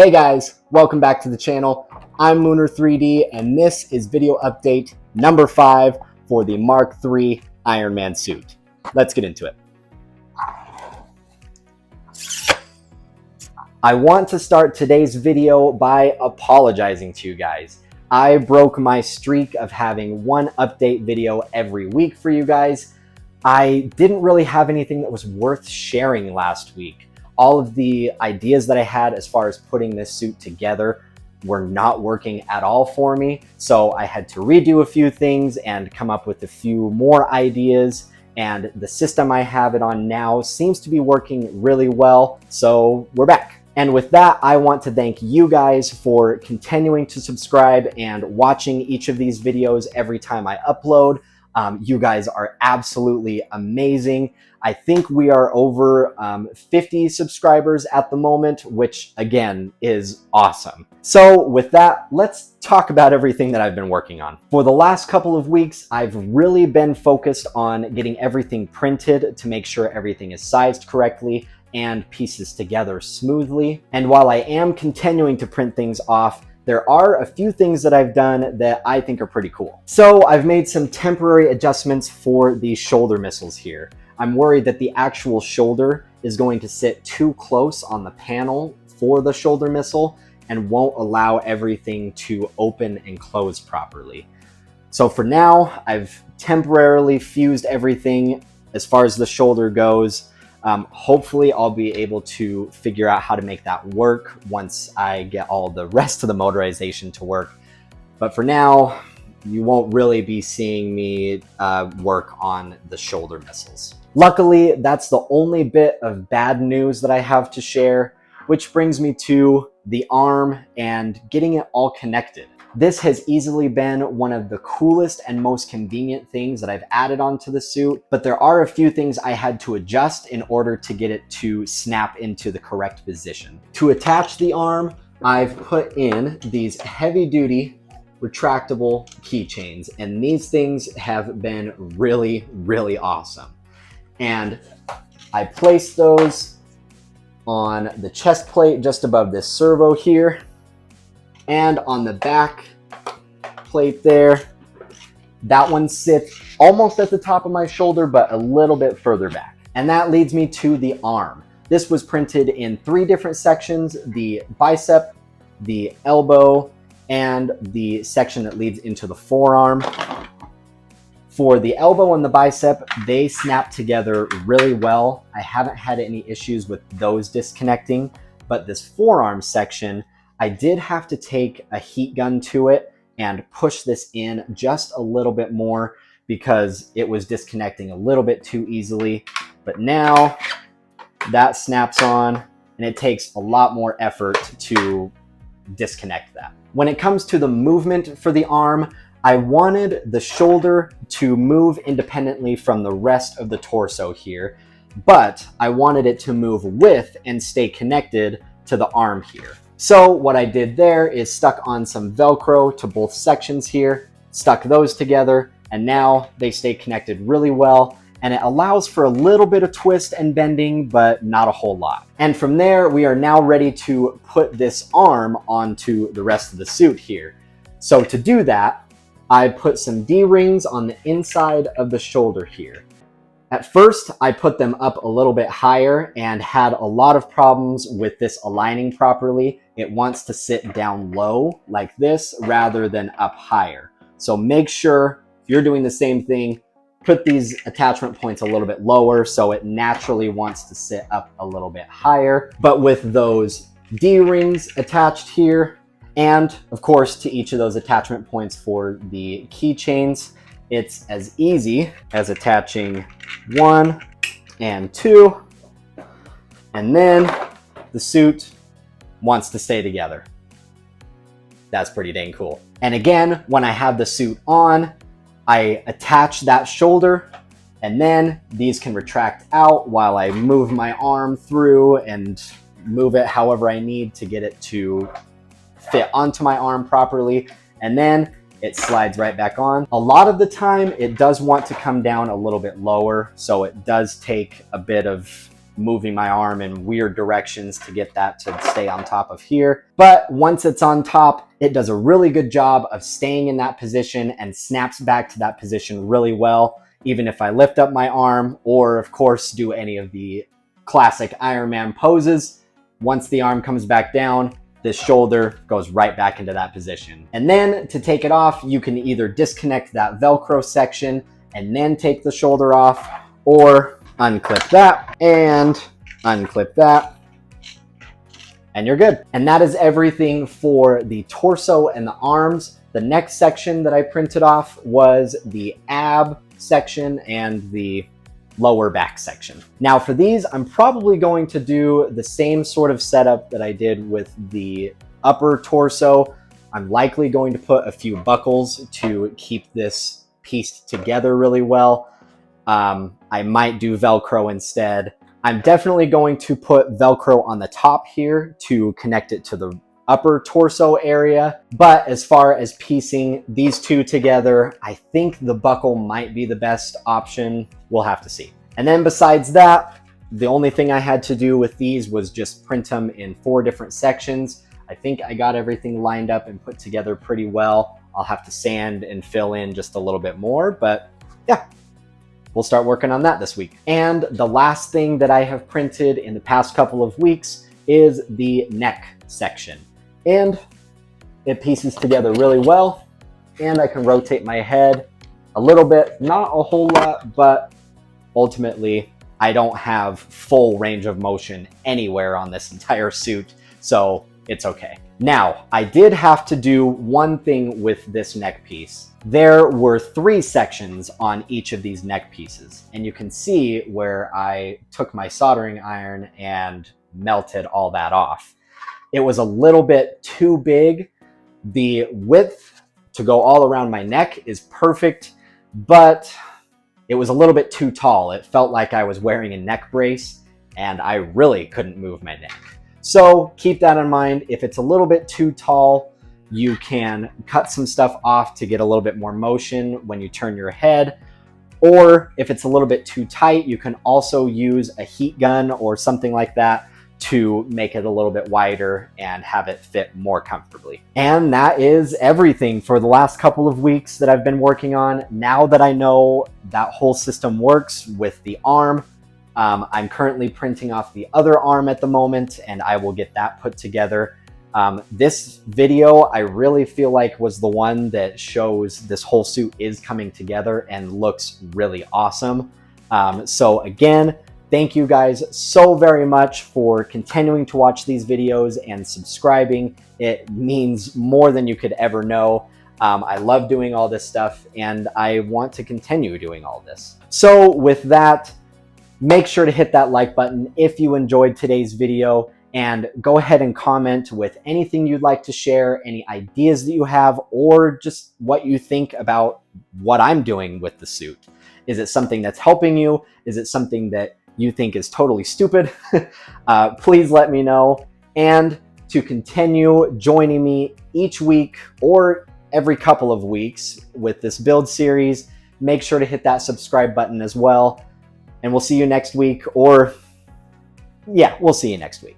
Hey guys, welcome back to the channel. I'm Lunar3D and this is video update number 5 for the Mark III Iron Man suit. Let's get into it. I want to start today's video by apologizing to you guys. I broke my streak of having one update video every week for you guys. I didn't really have anything that was worth sharing last week. All of the ideas that I had as far as putting this suit together were not working at all for me. So I had to redo a few things and come up with a few more ideas. And the system I have it on now seems to be working really well. So we're back. And with that, I want to thank you guys for continuing to subscribe and watching each of these videos every time I upload. You guys are absolutely amazing. I think we are over 50 subscribers at the moment, which again is awesome. So with that, let's talk about everything that I've been working on. For the last couple of weeks, I've really been focused on getting everything printed to make sure everything is sized correctly and pieces together smoothly. And while I am continuing to print things off, there are a few things that I've done that I think are pretty cool. So I've made some temporary adjustments for the shoulder missiles here. I'm worried that the actual shoulder is going to sit too close on the panel for the shoulder missile and won't allow everything to open and close properly. So for now, I've temporarily fused everything as far as the shoulder goes. Hopefully I'll be able to figure out how to make that work once I get all the rest of the motorization to work. But for now, you won't really be seeing me work on the shoulder missiles. Luckily, that's the only bit of bad news that I have to share, which brings me to the arm and getting it all connected. This has easily been one of the coolest and most convenient things that I've added onto the suit, but there are a few things I had to adjust in order to get it to snap into the correct position. To attach the arm, I've put in these heavy-duty retractable keychains, and these things have been really, really awesome. And I placed those on the chest plate just above this servo here, and on the back plate there. That one sits almost at the top of my shoulder, but a little bit further back. And that leads me to the arm. This was printed in 3 different sections: the bicep, the elbow, and the section that leads into the forearm. For the elbow and the bicep, they snap together really well. I haven't had any issues with those disconnecting, but this forearm section, I did have to take a heat gun to it and push this in just a little bit more because it was disconnecting a little bit too easily. But now that snaps on, and it takes a lot more effort to disconnect that. When it comes to the movement for the arm, I wanted the shoulder to move independently from the rest of the torso here, but I wanted it to move with and stay connected to the arm here. So what I did there is stuck on some Velcro to both sections here, stuck those together, and now they stay connected really well, and it allows for a little bit of twist and bending, but not a whole lot. And from there, we are now ready to put this arm onto the rest of the suit here. So to do that, I put some D-rings on the inside of the shoulder here. At first, I put them up a little bit higher and had a lot of problems with this aligning properly. It wants to sit down low like this rather than up higher. So make sure if you're doing the same thing, put these attachment points a little bit lower so it naturally wants to sit up a little bit higher. But with those D-rings attached here, and of course to each of those attachment points for the keychains, it's as easy as attaching 1 and 2, and then the suit wants to stay together. That's pretty dang cool. And again, when I have the suit on, I attach that shoulder, and then these can retract out while I move my arm through and move it however I need to get it to fit onto my arm properly, and then it slides right back on. A lot of the time, it does want to come down a little bit lower, so it does take a bit of moving my arm in weird directions to get that to stay on top of here. But once it's on top, it does a really good job of staying in that position and snaps back to that position really well, even if I lift up my arm or, of course, do any of the classic Iron Man poses. Once the arm comes back down, this shoulder goes right back into that position. And then to take it off, you can either disconnect that Velcro section and then take the shoulder off, or unclip that and unclip that, and you're good. And that is everything for the torso and the arms. The next section that I printed off was the ab section and the lower back section. Now for these, I'm probably going to do the same sort of setup that I did with the upper torso. I'm likely going to put a few buckles to keep this pieced together really well. I might do Velcro instead. I'm definitely going to put Velcro on the top here to connect it to the upper torso area. But as far as piecing these two together, I think the buckle might be the best option. We'll have to see. And then besides that, the only thing I had to do with these was just print them in 4 different sections. I think I got everything lined up and put together pretty well. I'll have to sand and fill in just a little bit more, but yeah, we'll start working on that this week. And the last thing that I have printed in the past couple of weeks is the neck section. And it pieces together really well, and I can rotate my head a little bit, not a whole lot, but ultimately I don't have full range of motion anywhere on this entire suit, so it's okay. Now, I did have to do one thing with this neck piece. There were 3 sections on each of these neck pieces, and you can see where I took my soldering iron and melted all that off. It was a little bit too big. The width to go all around my neck is perfect, but it was a little bit too tall. It felt like I was wearing a neck brace, and I really couldn't move my neck. So keep that in mind. If it's a little bit too tall, you can cut some stuff off to get a little bit more motion when you turn your head. Or if it's a little bit too tight, you can also use a heat gun or something like that to make it a little bit wider and have it fit more comfortably. And that is everything for the last couple of weeks that I've been working on. Now that I know that whole system works with the arm, I'm currently printing off the other arm at the moment, and I will get that put together. This video, I really feel like was the one that shows this whole suit is coming together and looks really awesome. So again, thank you guys so very much for continuing to watch these videos and subscribing. It means more than you could ever know. I love doing all this stuff, and I want to continue doing all this. So with that, make sure to hit that like button if you enjoyed today's video, and go ahead and comment with anything you'd like to share, any ideas that you have, or just what you think about what I'm doing with the suit. Is it something that's helping you? Is it something that you think is totally stupid? Please let me know. And to continue joining me each week or every couple of weeks with this build series, make sure to hit that subscribe button as well. And we'll see you next week, or yeah, we'll see you next week.